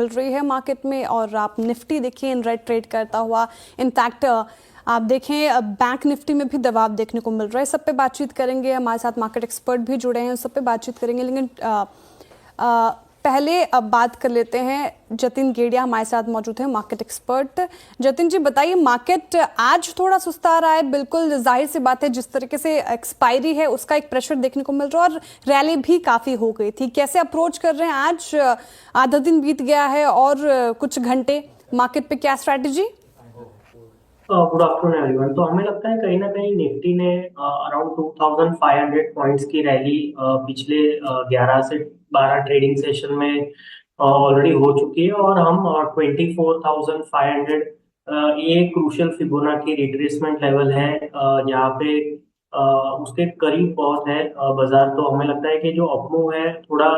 मिल रही है मार्केट में और आप निफ्टी देखिए इन रेड ट्रेड करता हुआ। इनफैक्ट आप देखें बैंक निफ्टी में भी दबाव देखने को मिल रहा है। सब पे बातचीत करेंगे, हमारे साथ मार्केट एक्सपर्ट भी जुड़े हैं, सब पे बातचीत करेंगे। लेकिन पहले अब बात कर लेते हैं, जतिन गेड़िया हमारे साथ मौजूद है, मार्केट एक्सपर्ट। जतिन जी बताइए, मार्केट आज थोड़ा सुस्ता रहा है, बिल्कुल जाहिर सी बात है, जिस तरीके से एक्सपायरी है उसका एक प्रेशर देखने को मिल रहा है और रैली भी काफी हो गई थी। कैसे अप्रोच कर रहे हैं आज? आधा दिन बीत गया है और कुछ घंटे, मार्केट पे क्या स्ट्रैटेजी? Good afternoon everyone. तो हमें लगता है कहीं ना कहीं निफ्टी ने अराउंड 2500 पॉइंट्स की रैली पिछले 11 से 12 ट्रेडिंग सेशन में ऑलरेडी हो चुकी है और हम 24,500 ये क्रूशियल फिबोनाची रिट्रेसमेंट लेवल है जहाँ पे उसके करीब बहुत है बाजार। तो हमें लगता है कि जो अपमूव है थोड़ा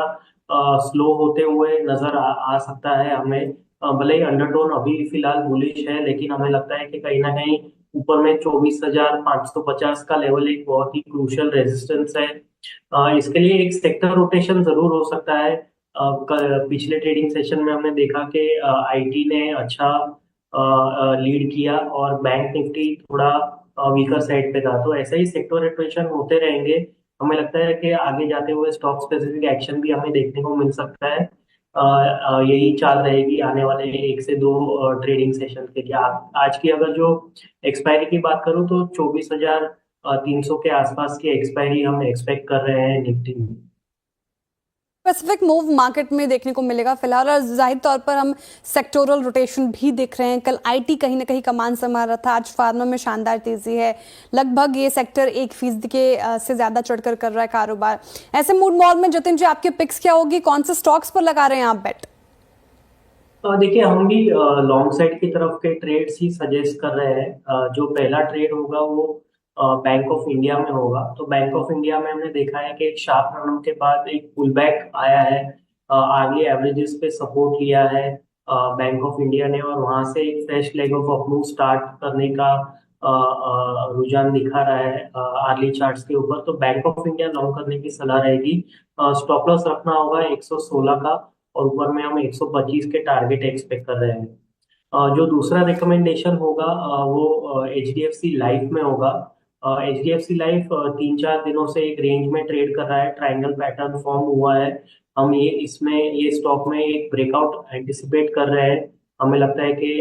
स्लो होते हुए नजर आ सकता है हमें। भले ही अंडरटोन अभी फिलहाल बुलिश है, लेकिन हमें लगता है कि कहीं ना कहीं ऊपर में 24,550 का लेवल एक बहुत ही क्रूशियल रेजिस्टेंस है। इसके लिए एक सेक्टर रोटेशन जरूर हो सकता है। पिछले ट्रेडिंग सेशन में हमने देखा कि आईटी ने अच्छा लीड किया और बैंक निफ्टी थोड़ा वीकर साइड पे था, तो ऐसे ही सेक्टर रोटेशन होते रहेंगे। हमें लगता है कि आगे जाते हुए स्टॉक स्पेसिफिक एक्शन भी हमें देखने को मिल सकता है। यही चाल रहेगी आने वाले 1 से 2 ट्रेडिंग सेशन के लिए। आज की अगर जो एक्सपायरी की बात करूं तो 24,300 के आसपास की एक्सपायरी हम एक्सपेक्ट कर रहे हैं निफ्टी में। स्पेसिफिक मूव मार्केट में देखने को मिलेगा फिलहाल, और जाहिर तौर पर हम सेक्टोरल रोटेशन भी देख रहे हैं। कल आईटी कहीं ना कहीं कमान संभाल रहा था, आज फार्मा में शानदार तेजी है। लगभग ये सेक्टर 1% के से ज्यादा चढ़कर कर रहा है कारोबार। ऐसे मूड मॉल में जतिन जी आपके पिक्स क्या होगी, कौन से स्टॉक्स पर लगा रहे हैं आप बेट? देखिए, हम भी लॉन्ग साइड की तरफ के ट्रेड्स ही सजेस्ट कर रहे हैं। जो पहला ट्रेड होगा वो बैंक ऑफ इंडिया में होगा। तो बैंक ऑफ इंडिया में हमने देखा है कि एक शार्प रन के बाद एक पुल बैक आया है, आगे एवरेजेस पे सपोर्ट लिया है बैंक ऑफ इंडिया ने, और वहां से एक fresh leg of up move start करने का रुझान दिखा रहा है आर्ली चार्ट्स के ऊपर। तो बैंक ऑफ इंडिया लॉन्ग करने की सलाह रहेगी। स्टॉप लॉस रखना होगा 116 का, और ऊपर में हम 125 के टारगेट एक्सपेक्ट कर रहे हैं। जो दूसरा रिकमेंडेशन होगा वो H D F C life में होगा। H D F C life 3-4 दिनों से एक रेंज में ट्रेड कर रहा है, ट्रायंगल पैटर्न फॉर्म हुआ है। हम ये स्टॉक में एक ब्रेकआउट एंटिसिपेट कर रहे हैं। हमें लगता है कि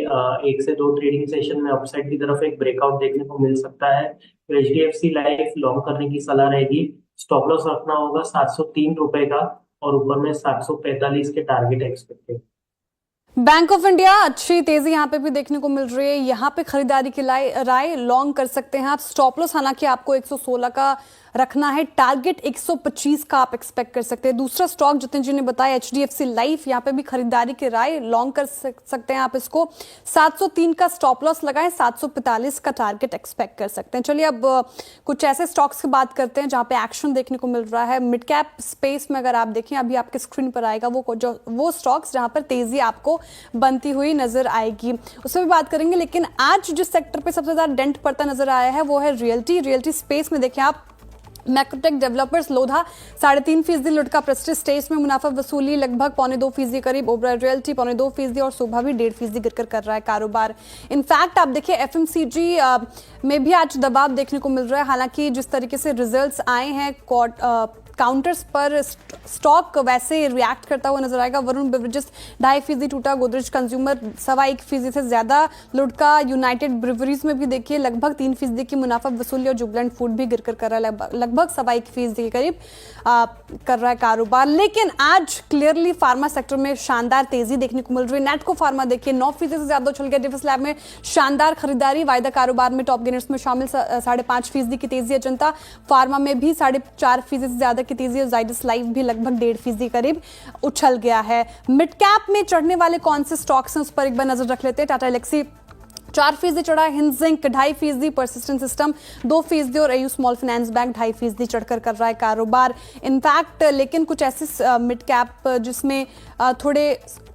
1 से 2 ट्रेडिंग सेशन में अपसाइड की तरफ एक ब्रेकआउट देखने को मिल सकता है। तो H D F C life long करने की सलाह रहेगी। स्टॉप लॉस रखना होगा 703 रुपए का, और ऊपर में 745 के target expected. Bank of India अच्छी तेजी यहाँ पे भी देखने को मिल रही है। यहाँ पे खरीदारी की राय लॉन्ग कर सकते हैं आप। स्टॉप लॉस हालांकि आपको 116 का रखना है, टारगेट 125 का आप एक्सपेक्ट कर सकते हैं। दूसरा स्टॉक जितने जी ने बताया एचडीएफसी लाइफ, यहाँ पे भी खरीदारी की राय लॉन्ग कर सकते हैं आप इसको। 703 का स्टॉप लॉस लगाएं, 745 का टारगेट एक्सपेक्ट कर सकते हैं। चलिए अब कुछ ऐसे स्टॉक्स की बात करते हैं जहां पे एक्शन देखने को मिल रहा है। मिड कैप स्पेस में अगर आप देखें, अभी आपके स्क्रीन पर आएगा वो स्टॉक्स जहां पर तेजी आपको बनती हुई नजर आएगी, उसमें भी बात करेंगे। लेकिन आज जिस सेक्टर पे सबसे ज्यादा डेंट पड़ता नजर आया है वो है रियल्टी स्पेस में। देखें आप, मैक्रोटेक डेवलपर्स लोधा 3.5% लुटका, प्रेस्टीज स्टेज में मुनाफा वसूली लगभग 2.25% करीब, ओबरा रियल्टी 2.25% और सुबह भी 1.5% गिरकर कर रहा है कारोबार। इनफैक्ट आप देखिए एफएमसीजी में भी आज दबाव देखने को मिल रहा है। हालांकि जिस तरीके से रिजल्ट्स आए हैं काउंटर्स पर, स्टॉक वैसे रिएक्ट करता हुआ नजर आएगा। वरुण बेवरेजेस 2.5% टूटा, गोदरेज कंज्यूमर 1.25% से ज्यादा लुटका। यूनाइटेड ब्रिवरीज में भी देखिए लगभग 3% की मुनाफा वसूली, और जुबलेंट फूड भी गिरकर कर रहा है, लगभग 1.25% के करीब कर रहा है कारोबार। लेकिन आज क्लियरली फार्मा सेक्टर में शानदार तेजी देखने को मिल रही है। नेटको फार्मा देखिए 9% से ज्यादा उछल गया। डिफेंस लैब में शानदार खरीदारी, वायदा कारोबार में टॉप गेनर्स में शामिल 5.5% की तेजी है। जनता फार्मा में भी 4.5% से ज्यादा की तेजी, और जाइडस लाइफ भी लगभग 1.5% करीब उछल गया है। मिड कैप में चढ़ने वाले कौन से स्टॉक्स हैं उस पर एक बार नजर रख लेते हैं। टाटा एलेक्सी 4% चढ़ा, हिंजिंक 2.5%, परसिस्टेंट सिस्टम 2%, और एयू स्मॉल फाइनेंस बैंक 2.5% चढ़कर कर रहा है कारोबार। इनफैक्ट लेकिन कुछ ऐसे मिड कैप जिसमें थोड़े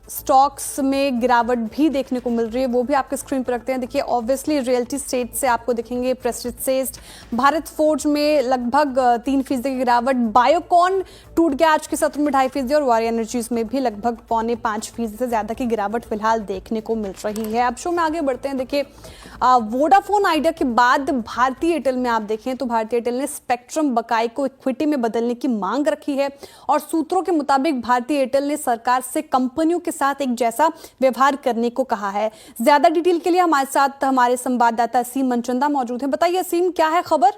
स्टॉक्स में गिरावट भी देखने को मिल रही है, वो भी आपके स्क्रीन पर रखते हैं। देखिए ऑब्वियसली रियल्टी स्टेट से आपको दिखेंगे प्रेस्टीज सेस्ट, भारत फोर्ज में लगभग 3% की गिरावट, बायोकॉन टूट गया आज के सत्र में 2.5% और वारी एनर्जीज में भी लगभग 4.5% से ज्यादा की गिरावट फिलहाल देखने को मिल रही है। अब शो में आगे बढ़ते हैं। देखिए वोडाफोन आइडिया के बाद भारतीय एयरटेल में आप देखें तो भारतीय एयरटेल ने स्पेक्ट्रम बकाये को इक्विटी में बदलने की मांग रखी है और सूत्रों के मुताबिक भारतीय एयरटेल ने सरकार से कंपनियों के साथ एक जैसा व्यवहार करने को कहा है। ज्यादा डिटेल के लिए हमारे साथ हमारे संवाददाता असीम मनचंदा मौजूद हैं। बताइए असीम, क्या है खबर?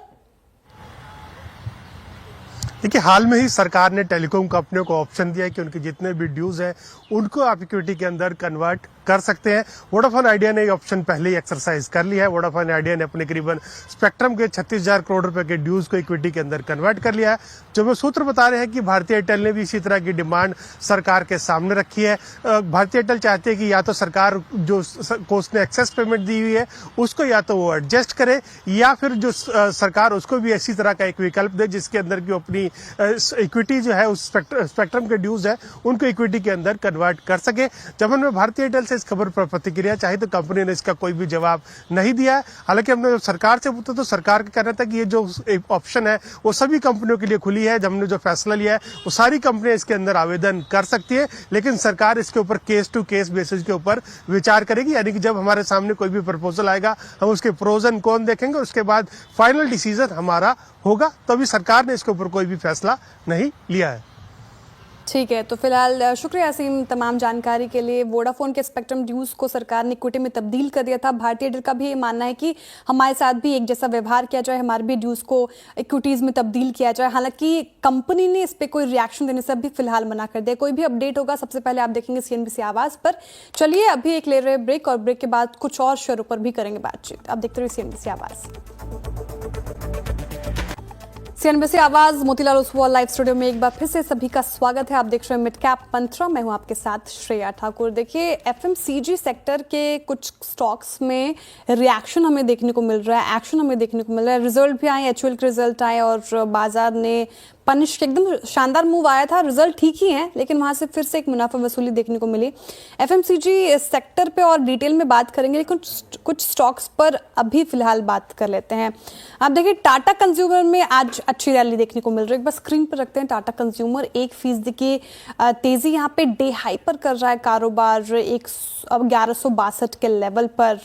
देखिए, हाल में ही सरकार ने टेलीकॉम कंपनियों को ऑप्शन दिया है कि उनके जितने भी ड्यूज हैं उनको आप इक्विटी के अंदर कन्वर्ट कर सकते हैं। वोडाफोन आइडिया ने ये ऑप्शन पहले ही एक्सरसाइज कर लिया है। वोडाफोन आइडिया ने अपने करीबन स्पेक्ट्रम के 36,000 करोड़ रुपए के ड्यूज को इक्विटी के अंदर कन्वर्ट कर लिया है। जो वो सूत्र बता रहे हैं कि भारतीय एयरटेल ने भी इसी तरह की डिमांड सरकार के सामने रखी है। भारतीय एयरटेल चाहती है कि या तो सरकार जो उसने एक्सेस पेमेंट दी हुई है उसको या तो वो एडजस्ट करे या फिर जो सरकार उसको भी इसी तरह का एक विकल्प दे जिसके अंदर की अपनी इक्विटी जो है उस स्पेक्ट्रम के ड्यूज है उनको इक्विटी के अंदर कन्वर्ट कर सके। जब हमने भारतीय एयरटेल से इस खबर पर प्रतिक्रिया चाही तो कंपनी ने इसका कोई भी जवाब नहीं दिया है। हालांकि हमने सरकार से पूछा तो सरकार का कहना था कि ये जो ऑप्शन है वो सभी कंपनियों के लिए खुली है। हमने जो फैसला लिया है वो सारी कंपनियां इसके अंदर आवेदन कर सकती है, लेकिन सरकार इसके ऊपर केस टू केस बेसिस के ऊपर विचार करेगी। यानी कि जब हमारे सामने कोई भी प्रपोजल आएगा हम उसके प्रोज एंड कॉन देखेंगे, उसके बाद फाइनल डिसीजन हमारा होगा। तो अभी सरकार ने इसके ऊपर कोई भी फैसला नहीं लिया है। ठीक है, तो फिलहाल शुक्रिया असीम तमाम जानकारी के लिए। वोडाफोन के स्पेक्ट्रम ड्यूज को सरकार ने इक्विटी में तब्दील कर दिया था। भारतीय एयरटेल का भी ये मानना है कि हमारे साथ भी एक जैसा व्यवहार किया जाए, हमारे भी ड्यूज को इक्विटीज में तब्दील किया जाए। हालांकि कंपनी ने इस पर कोई रिएक्शन देने से अभी फिलहाल मना कर दिया। कोई भी अपडेट होगा सबसे पहले आप देखेंगे CNBC आवाज पर। चलिए अभी एक ले रहे ब्रेक और ब्रेक के बाद कुछ और शेयरों पर भी करेंगे बातचीत। आप देखते रहिए CNBC आवाज। CNBC आवाज मोतीलाल ओसवाल लाइव स्टूडियो में एक बार फिर से सभी का स्वागत है। आप देख रहे हैं मिड कैप मंत्रा, मैं हूं आपके साथ श्रेया ठाकुर। देखिए FMCG सेक्टर के कुछ स्टॉक्स में रिएक्शन हमें देखने को मिल रहा है, एक्शन हमें देखने को मिल रहा है। रिजल्ट भी आए, HUL के रिजल्ट आए और बाजार ने पनिश के एकदम शानदार मूव आया था। रिजल्ट ठीक ही है लेकिन वहां से फिर से एक मुनाफा वसूली देखने को मिली। FMCG सेक्टर पे और डिटेल में बात करेंगे लेकिन कुछ स्टॉक्स पर अभी फिलहाल बात कर लेते हैं। आप देखिए टाटा कंज्यूमर में आज अच्छी रैली देखने को मिल रही है। बस स्क्रीन पर रखते हैं टाटा कंज्यूमर 1% की तेजी यहाँ पे डे हाई पर कर रहा है कारोबार 1162 के लेवल पर।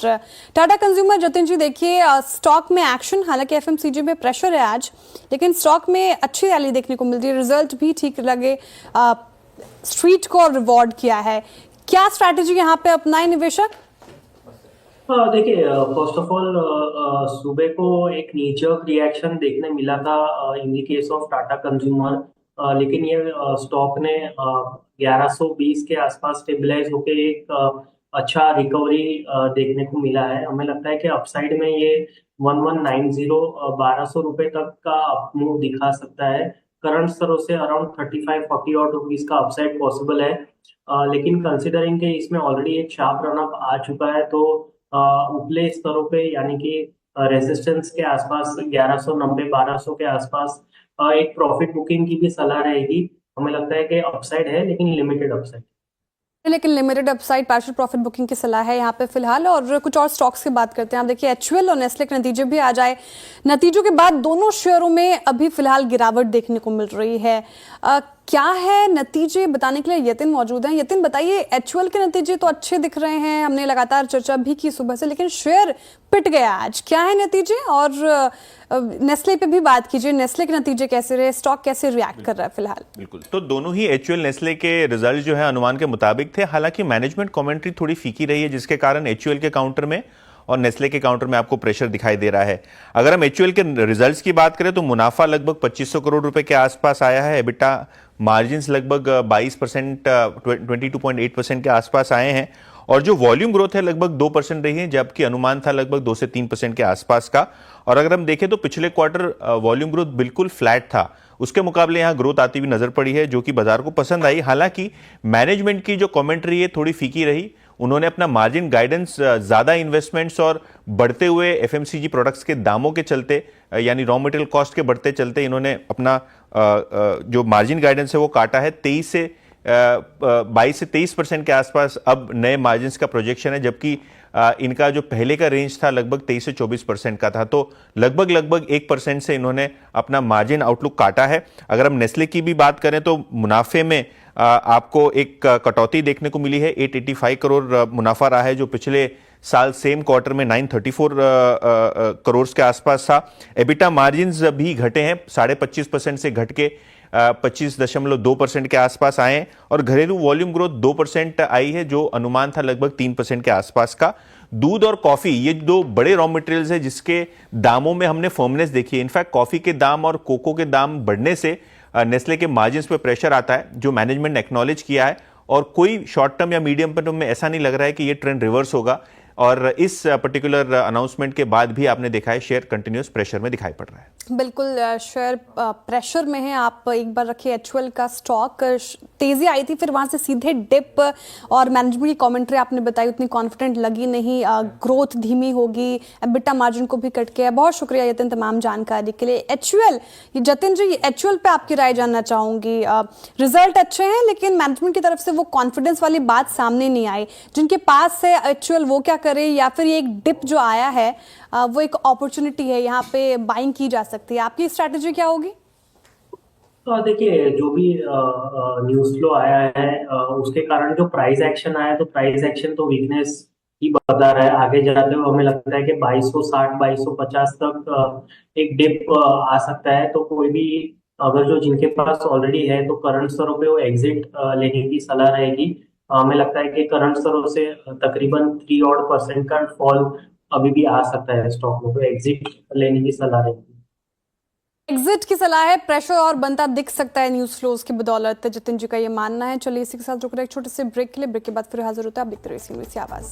टाटा कंज्यूमर जतिन जी देखिए स्टॉक में एक्शन, हालांकि FMCG में प्रेशर है आज लेकिन स्टॉक में अच्छी रैली देखने को मिल रही है। रिजल्ट भी ठीक लगे, स्ट्रीट को रिवॉर्ड किया है। क्या स्ट्रैटेजी यहाँ पे अपनाए निवेशक? देखिए फर्स्ट ऑफ ऑल सुबह को एक नीचक रिएक्शन देखने मिला था in the case of Tata consumer, लेकिन ये स्टॉक ने 1120 के आसपास स्टेबलाइज होकर एक अच्छा रिकवरी देखने को मिला है। हमें लगता है कि अपसाइड में ये 1190 1200 रुपए तक का अपमूव दिखा सकता है। करंट स्तरों से अराउंड 35-40 और रुपीज का अपसाइड पॉसिबल है, लेकिन कंसिडरिंग कि इसमें ऑलरेडी एक शार्प रनअप आ चुका है तो उपले स्तरों पे यानी कि रेजिस्टेंस के आसपास 1190 1200 के आसपास एक प्रॉफिट बुकिंग की भी सलाह रहेगी। हमें लगता है कि अपसाइड है लेकिन लिमिटेड अपसाइड, लेकिन limited upside partial profit booking की सलाह है यहाँ पे फिलहाल। और कुछ और स्टॉक्स की बात करते हैं। आप देखिए HUL और नेस्ले के नतीजे भी आ जाए, नतीजों के बाद दोनों शेयरों में अभी फिलहाल गिरावट देखने को मिल रही है। क्या है नतीजे बताने के लिए यतिन मौजूद हैं। यतिन बताइए, HUL के नतीजे तो अच्छे दिख रहे हैं, हमने लगातार चर्चा भी की सुबह से, लेकिन शेयर पिट गया आज। क्या है नतीजे? और नेस्ले पे भी बात कीजिए, नेस्ले के नतीजे कैसे रहे, स्टॉक कैसे रिएक्ट कर रहा है फिलहाल? बिल्कुल, तो दोनों ही HUL नेस्ले के रिजल्ट जो है अनुमान के मुताबिक थे। हालांकि मैनेजमेंट कमेंट्री थोड़ी फीकी रही है जिसके कारण HUL के काउंटर में और नेस्ले के काउंटर में आपको प्रेशर दिखाई दे रहा है। अगर हम HUL के रिजल्ट्स की बात करें तो मुनाफा लगभग 2500 करोड़ रुपए के आसपास आया है। एबिटा मार्जिन्स लगभग 22%, 22.8% के आसपास आए हैं और जो वॉल्यूम ग्रोथ है लगभग 2% रही है, जबकि अनुमान था लगभग 2 से 3% के आसपास का। और अगर हम देखें तो पिछले क्वार्टर वॉल्यूम ग्रोथ बिल्कुल फ्लैट था, उसके मुकाबले यहां ग्रोथ आती हुई नजर पड़ी है जो कि बाजार को पसंद आई। हालांकि मैनेजमेंट की जो कमेंट्री है थोड़ी फीकी रही। उन्होंने अपना मार्जिन गाइडेंस ज्यादा इन्वेस्टमेंट्स और बढ़ते हुए FMCG प्रोडक्ट्स के दामों के चलते यानी रॉ मटेरियल कॉस्ट के बढ़ते चलते इन्होंने अपना जो मार्जिन गाइडेंस है वो काटा है 23 से 22 से 23% के आसपास अब नए मार्जिन्स का प्रोजेक्शन है, जबकि इनका जो पहले का रेंज था लगभग 23 से 24% का था। तो लगभग 1% से इन्होंने अपना मार्जिन आउटलुक काटा है। अगर हम नेस्ले की भी बात करें तो मुनाफे में आपको एक कटौती देखने को मिली है। 885 करोड़ मुनाफा रहा है, जो पिछले साल सेम क्वार्टर में 934 करोड़ के आसपास था। एबिटा मार्जिन्स भी घटे हैं, 25.5% से घट के 25.2% के आसपास आए हैं, और घरेलू वॉल्यूम ग्रोथ 2% आई है, जो अनुमान था लगभग 3% के आसपास का। दूध और कॉफी, ये दो बड़े रॉ मटेरियल्स है जिसके दामों में हमने फर्मनेस देखी है। इनफैक्ट कॉफी के दाम और कोको के दाम बढ़ने से नेस्ले के मार्जिन्स पे प्रेशर आता है, जो मैनेजमेंट ने एक्नॉलेज किया है, और कोई शॉर्ट टर्म या मीडियम टर्म में ऐसा नहीं लग रहा है कि ये ट्रेंड रिवर्स होगा। और इस पर्टिकुलर अनाउंसमेंट के बाद भी आपने देखा है शेयर कंटिन्यूअस प्रेशर में दिखाई पड़ रहा है। बिल्कुल शेयर प्रेशर में है। आप एक बार रखिए एचयूएल का स्टॉक, तेजी आई थी फिर वहां से सीधे डिप, और मैनेजमेंट की कमेंट्री आपने बताई उतनी कॉन्फिडेंट लगी नहीं, ग्रोथ धीमी होगी, एबिटा मार्जिन को भी कट के है। बहुत शुक्रिया यतिन तमाम जानकारी के लिए। एचयूएल, जतिन जी, एचयूएल पे आपकी राय जानना चाहूंगी। रिजल्ट अच्छे हैं लेकिन मैनेजमेंट की तरफ से वो कॉन्फिडेंस वाली बात सामने नहीं आई। जिनके पास है एचयूएल वो क्या करे, या फिर ये एक डिप जो आया है वो एक अपॉर्चुनिटी है, यहाँ पे बाइंग की जा सकती है, आपकी स्ट्रैटेजी क्या होगी? तो देखिए, जो भी न्यूज फ्लो आया है उसके कारण जो प्राइस एक्शन आया है, तो प्राइस एक्शन तो वीकनेस ही बता रहा है। आगे जाते हुए हमें लगता है कि 2260 2250 तक एक डिप आ सकता है। तो कोई भी अगर जो जिनके पास ऑलरेडी है तो करंट स्तरों पे वो एग्जिट लेने की सलाह रहेगी। हमें लगता है कि करंट स्तरों से तकरीबन 3% का फॉल अभी भी आ सकता है स्टॉक में, तो एग्जिट लेने की सलाह रहेगी। एग्जिट की सलाह है, प्रेशर और बनता दिख सकता है न्यूज फ्लोज की बदौलत, जतिन जी का ये मानना है। चलिए इसी के साथ रुक रहे एक छोटे से ब्रेक के लिए, ब्रेक के बाद फिर हाजिर होता है। आप देखते रहिए इसी आवाज।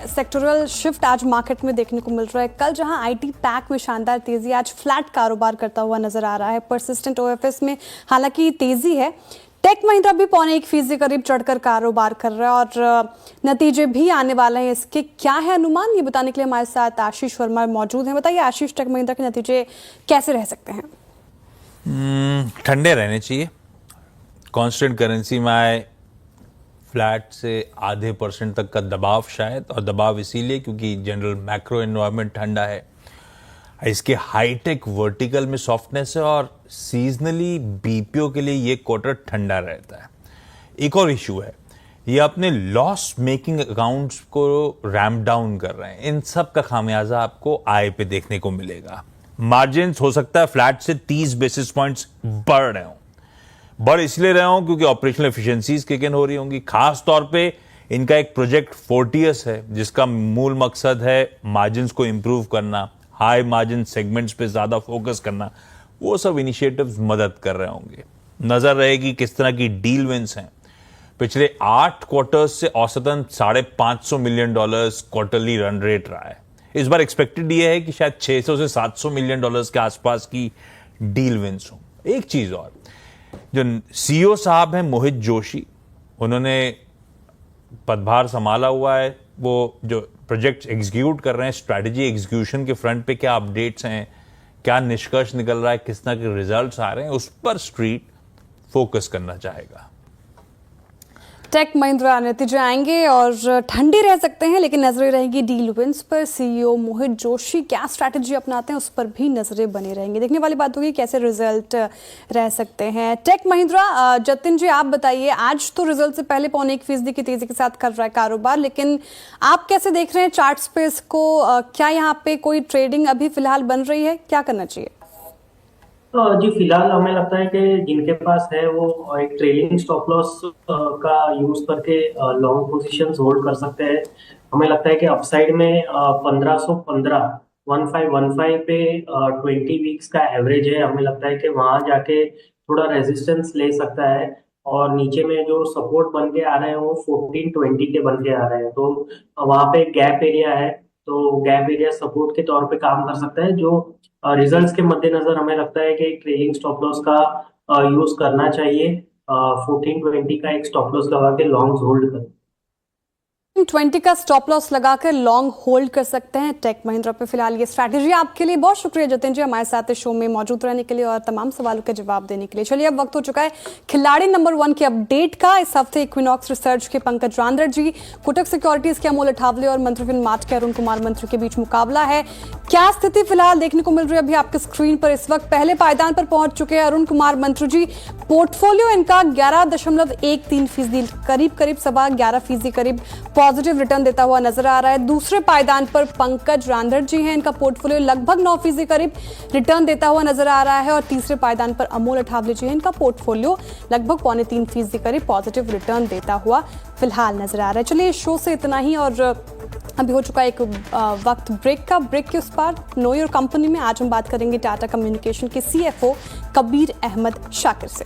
सेक्टोरल शिफ्ट आज मार्केट में देखने को मिल रहा है। कल जहां आईटी पैक में शानदार तेजी, आज फ्लैट कारोबार करता हुआ नजर आ रहा है। परसिस्टेंट ओएफएस में हालांकि तेजी है। टेक महिंद्रा भी 0.25% करीब चढ़कर कारोबार कर रहा है, और नतीजे भी आने वाले हैं। इसके क्या है अनुमान, ये बताने के लिए हमारे साथ आशीष वर्मा मौजूद हैं। बताइए आशीष, टेक महिंद्रा के नतीजे कैसे रह सकते हैं? ठंडे रहने चाहिए। कांस्टेंट करेंसी में आए, फ्लैट से आधे % तक का दबाव शायद, और दबाव इसीलिए क्योंकि जनरल मैक्रो एनवायरनमेंट ठंडा है। इसके हाईटेक वर्टिकल में सॉफ्टनेस है, और सीजनली बीपीओ के लिए ये क्वार्टर ठंडा रहता है। एक और इशू है, ये अपने लॉस मेकिंग अकाउंट्स को रैम्प डाउन कर रहे हैं। इन सब का खामियाजा आपको आय पे देखने को मिलेगा। मार्जिन्स हो सकता है फ्लैट से 30 बेसिस पॉइंट्स बढ़ रहे हों, बढ़ इसलिए रहे हों क्योंकि ऑपरेशनल एफिशिएंसीज किक इन हो रही होंगी। खास तौर पे इनका एक प्रोजेक्ट फोर्टियस है, जिसका मूल मकसद है मार्जिन्स को इंप्रूव करना, हाई मार्जिन सेगमेंट्स पे ज्यादा फोकस करना। वो सब इनिशिएटिव्स मदद कर रहे होंगे। नजर रहेगी किस तरह की डील विंस हैं। पिछले 8 क्वार्टर्स से औसतन $550 मिलियन क्वार्टरली रन रेट रहा है। इस बार एक्सपेक्टेड ये है कि शायद 600 से 700 मिलियन डॉलर्स के आसपास की डील विंस हो। एक चीज और, जो सीईओ साहब हैं मोहित जोशी, उन्होंने पदभार संभाला हुआ है। वो जो प्रोजेक्ट एग्जीक्यूट कर रहे हैं, स्ट्रैटेजी एग्जीक्यूशन के फ्रंट पे क्या अपडेट्स हैं, क्या निष्कर्ष निकल रहा है, किस तरह के रिजल्ट्स आ रहे हैं, उस पर स्ट्रीट फोकस करना चाहेगा। टेक महिंद्रा नतीजे आएंगे और ठंडे रह सकते हैं, लेकिन नजरें रहेंगी डील विंस पर। सीईओ मोहित जोशी क्या स्ट्रैटेजी अपनाते हैं उस पर भी नजरें बनी रहेंगी। देखने वाली बात होगी कैसे रिजल्ट रह सकते हैं टेक महिंद्रा। जतिन जी आप बताइए, आज तो रिजल्ट से पहले 0.25% की तेजी के साथ कर रहा है कारोबार, लेकिन आप कैसे देख रहे हैं चार्ट स्पेस को? क्या यहाँ पे कोई ट्रेडिंग अभी फिलहाल बन रही है, क्या करना चाहिए? जी, फिलहाल हमें लगता है कि जिनके पास है वो एक ट्रेलिंग स्टॉप लॉस का यूज करके लॉन्ग पोजीशंस होल्ड कर सकते हैं। हमें लगता है कि अपसाइड में 1515 पे 20 वीक्स का एवरेज है। हमें लगता है कि वहां जाके थोड़ा रेजिस्टेंस ले सकता है, और नीचे में जो सपोर्ट बन के आ रहे हैं वो 1420 के बन के आ रहे हैं। तो वहां पे गैप एरिया है, तो गैप एरिया सपोर्ट के तौर पे काम कर सकता है। जो रिजल्ट्स के मद्देनजर हमें लगता है कि ट्रेलिंग स्टॉप लॉस का यूज करना चाहिए। 1420 का एक स्टॉप लॉस लगा के लॉन्ग्स होल्ड करें। 20 का स्टॉप लॉस लगाकर लॉन्ग होल्ड कर सकते हैं टेक महिंद्रा पे फिलहाल ये स्ट्रैटेजी आपके लिए। बहुत शुक्रिया जतिन जी हमारे साथ इस शो में मौजूद रहने के लिए और तमाम सवालों के जवाब देने के लिए। चलिए अब वक्त हो चुका है खिलाड़ी नंबर 1 के अपडेट का। इस हफ्ते इक्विनॉक्स रिसर्च के पंकज रांदर जी, कोटक सिक्योरिटीज के अमोल अठावले और मंत्री फिनमार्ट के अरुण कुमार मंत्री के बीच मुकाबला है। क्या स्थिति फिलहाल देखने को मिल रही है अभी आपके स्क्रीन पर? इस वक्त पहले पायदान पर पहुंच चुके हैं अरुण कुमार मंत्री जी। पोर्टफोलियो इनका 11.13% करीब 11.5% करीब पॉजिटिव रिटर्न देता हुआ नजर आ रहा है। दूसरे पायदान पर पंकज रांदर जी हैं, इनका पोर्टफोलियो लगभग 9% करीब रिटर्न देता हुआ नजर आ रहा है। और तीसरे पायदान पर अमोल अठावले जी हैं, इनका पोर्टफोलियो लगभग 2.25% करीब पॉजिटिव रिटर्न देता हुआ फिलहाल नजर आ रहा है। चलिए इस शो से इतना ही और अभी हो चुका एक वक्त ब्रेक का। ब्रेक के उस पार नो योर कंपनी में आज हम बात करेंगे टाटा कम्युनिकेशन के CFO कबीर अहमद शाकिर से।